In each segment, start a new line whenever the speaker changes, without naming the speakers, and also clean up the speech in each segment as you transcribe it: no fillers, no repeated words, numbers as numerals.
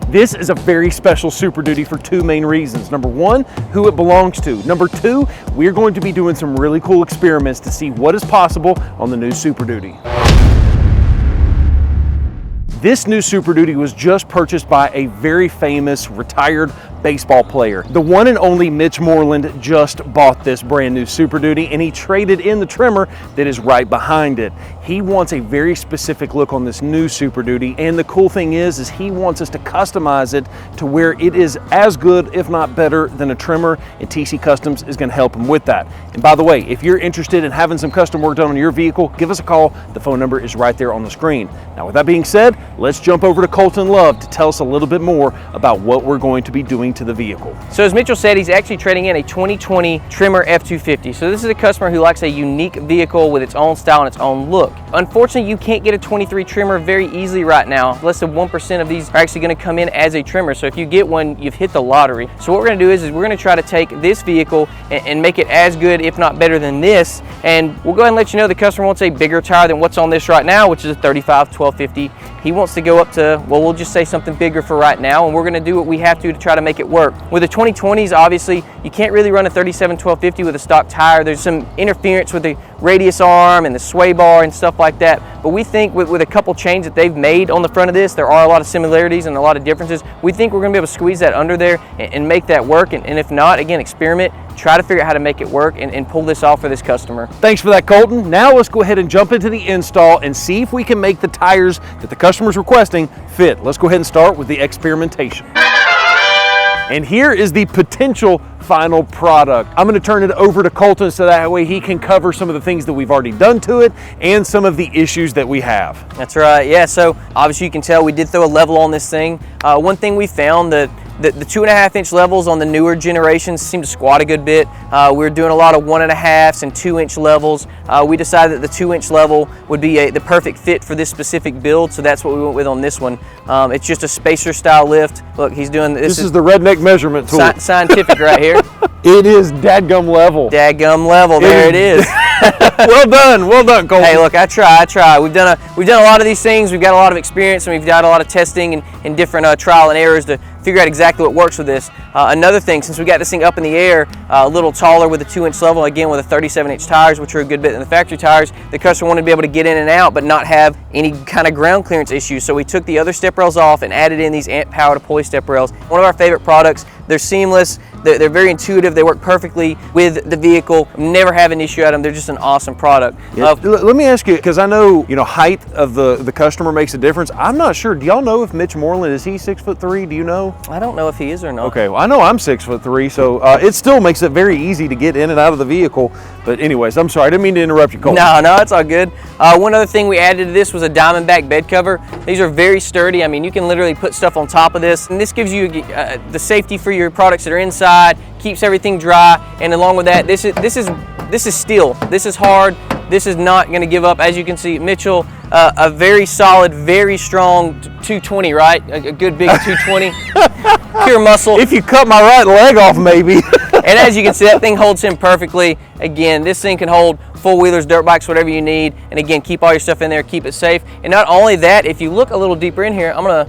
This is a very special Super Duty for two main reasons. Number one, who it belongs to. Number two, we're going to be doing some really cool experiments to see what is possible on the new Super Duty. This new Super Duty was just purchased by a very famous retired baseball player. The one and only Mitch Moreland just bought this brand new Super Duty, and he traded in the Tremor that is right behind it. He wants a very specific look on this new Super Duty, and the cool thing is he wants us to customize it to where it is as good, if not better, than a Tremor, and TC Customs is going to help him with that. And by the way, if you're interested in having some custom work done on your vehicle, give us a call. The phone number is right there on the screen. Now, with that being said, let's jump over to Colton Love to tell us a little bit more about what we're going to be doing to the vehicle.
So as Mitchell said, he's actually trading in a 2020 Tremor F250. So this is a customer who likes a unique vehicle with its own style and its own look. Unfortunately, you can't get a 23 Tremor very easily right now. Less than 1% of these are actually going to come in as a Tremor. So if you get one, you've hit the lottery. So what we're going to do is we're going to try to take this vehicle and make it as good, if not better than this. And we'll go ahead and let you know the customer wants a bigger tire than what's on this right now, which is a 35 1250. He wants to go up to, well, we'll just say something bigger for right now, and we're going to do what we have to try to make it work. With the 2020s, obviously, you can't really run a 37 1250 with a stock tire. There's some interference with the radius arm and the sway bar and stuff like that. But we think with a couple changes that they've made on the front of this, there are a lot of similarities and a lot of differences. We think we're going to be able to squeeze that under there and make that work. And if not, again, experiment, try to figure out how to make it work and pull this off for this customer.
Thanks for that, Colton. Now let's go ahead and jump into the install and see if we can make the tires that the customer's requesting fit. Let's go ahead and start with the experimentation. And here is the potential final product. I'm going to turn it over to Colton so that way he can cover some of the things that we've already done to it and some of the issues that we have.
That's right, yeah, so obviously you can tell we did throw a level on this thing. One thing we found that the 2.5-inch levels on the newer generations seem to squat a good bit. We're doing a lot of 1.5s and 2-inch levels. We decided that the 2-inch level would be the perfect fit for this specific build, so that's what we went with on this one. It's just a spacer style lift. Look, he's doing this.
This is the redneck measurement tool.
Scientific right here.
It is dadgum level.
Dadgum level, there it is.
Well done, Colton.
Hey, look, I try. We've done a lot of these things. We've got a lot of experience, and we've got a lot of testing and different trial and errors to figure out exactly what works with this. Another thing, since we got this thing up in the air, a little taller with a 2-inch level, again with a 37-inch tires, which are a good bit in the factory tires, the customer wanted to be able to get in and out, but not have any kind of ground clearance issues. So we took the other step rails off and added in these amp powered pulley step rails. One of our favorite products. They're seamless. They're very intuitive. They work perfectly with the vehicle. Never have an issue at them. They're just an awesome product.
Yeah. Let me ask you, because I know height of the customer makes a difference. I'm not sure. Do y'all know if Mitch Moreland, is he 6'3"? Do you know?
I don't know if he is or not.
Okay, well, I know I'm 6'3", so it still makes it very easy to get in and out of the vehicle. But anyways, I'm sorry. I didn't mean to interrupt you, Cole.
No, it's all good. One other thing we added to this was a diamondback bed cover. These are very sturdy. I mean, you can literally put stuff on top of this, and this gives you the safety for your products that are inside, keeps everything dry, and along with that, this is steel. This is hard. This is not going to give up. As you can see, Mitchell, a very solid, very strong 220, right? A good big 220, pure muscle.
If you cut my right leg off, maybe.
And as you can see, that thing holds him perfectly. Again, this thing can hold four-wheelers, dirt bikes, whatever you need. And again, keep all your stuff in there, keep it safe. And not only that, if you look a little deeper in here, I'm gonna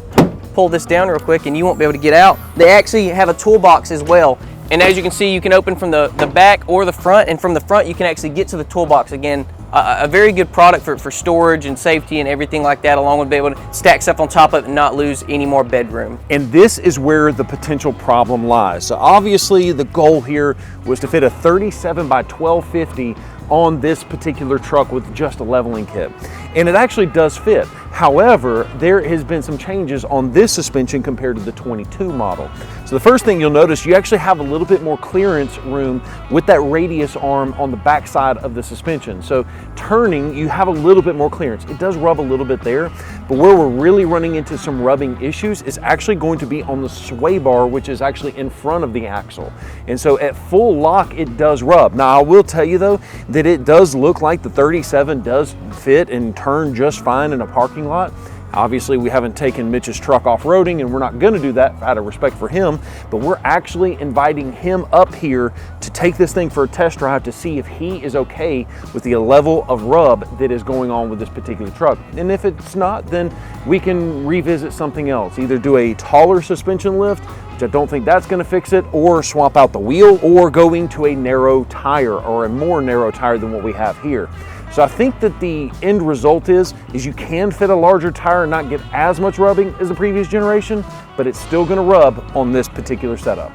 pull this down real quick and you won't be able to get out. They actually have a toolbox as well. And as you can see, you can open from the back or the front, and from the front you can actually get to the toolbox. Again, a very good product for storage and safety and everything like that, along with being able to stack stuff on top of it and not lose any more bedroom.
And this is where the potential problem lies. So obviously the goal here was to fit a 37 by 1250 on this particular truck with just a leveling kit. And it actually does fit. However, there has been some changes on this suspension compared to the 22 model. So the first thing you'll notice, you actually have a little bit more clearance room with that radius arm on the back side of the suspension. So turning, you have a little bit more clearance. It does rub a little bit there, but where we're really running into some rubbing issues is actually going to be on the sway bar, which is actually in front of the axle. And so at full lock, it does rub. Now, I will tell you though, that it does look like the 37 does fit and turn just fine in a parking lot. Obviously, we haven't taken Mitch's truck off-roading, and we're not gonna do that out of respect for him, but we're actually inviting him up here to take this thing for a test drive to see if he is okay with the level of rub that is going on with this particular truck. And if it's not, then we can revisit something else. Either do a taller suspension lift, which I don't think that's gonna fix it, or swap out the wheel, or going to a narrow tire, or a more narrow tire than what we have here. So I think that the end result is you can fit a larger tire and not get as much rubbing as the previous generation, but it's still gonna rub on this particular setup.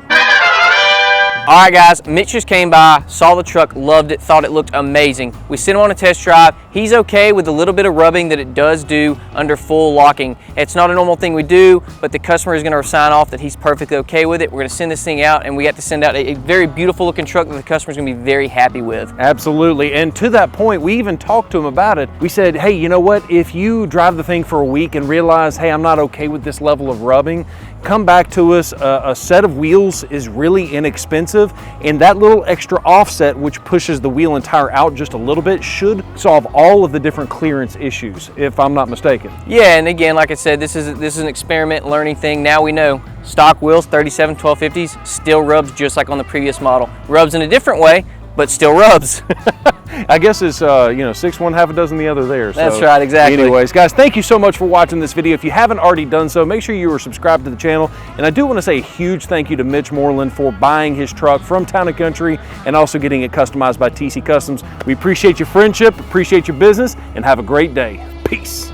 All right, guys, Mitch just came by, saw the truck, loved it, thought it looked amazing. We sent him on a test drive. He's okay with the little bit of rubbing that it does do under full locking. It's not a normal thing we do, but the customer is gonna sign off that he's perfectly okay with it. We're gonna send this thing out, and we got to send out a very beautiful looking truck that the customer's gonna be very happy with.
Absolutely, and to that point, we even talked to him about it. We said, hey, you know what? If you drive the thing for a week and realize, hey, I'm not okay with this level of rubbing, come back to us. A set of wheels is really inexpensive, and that little extra offset, which pushes the wheel and tire out just a little bit, should solve all of the different clearance issues, if I'm not mistaken.
Yeah, and again, like I said, this is an experiment learning thing. Now we know stock wheels, 37 1250s, still rubs just like on the previous model. Rubs in a different way, but still rubs.
I guess it's, you know, 6 one, half a dozen the other there.
That's right, exactly.
Anyways, guys, thank you so much for watching this video. If you haven't already done so, make sure you are subscribed to the channel. And I do want to say a huge thank you to Mitch Moreland for buying his truck from Town & Country and also getting it customized by TC Customs. We appreciate your friendship, appreciate your business, and have a great day. Peace.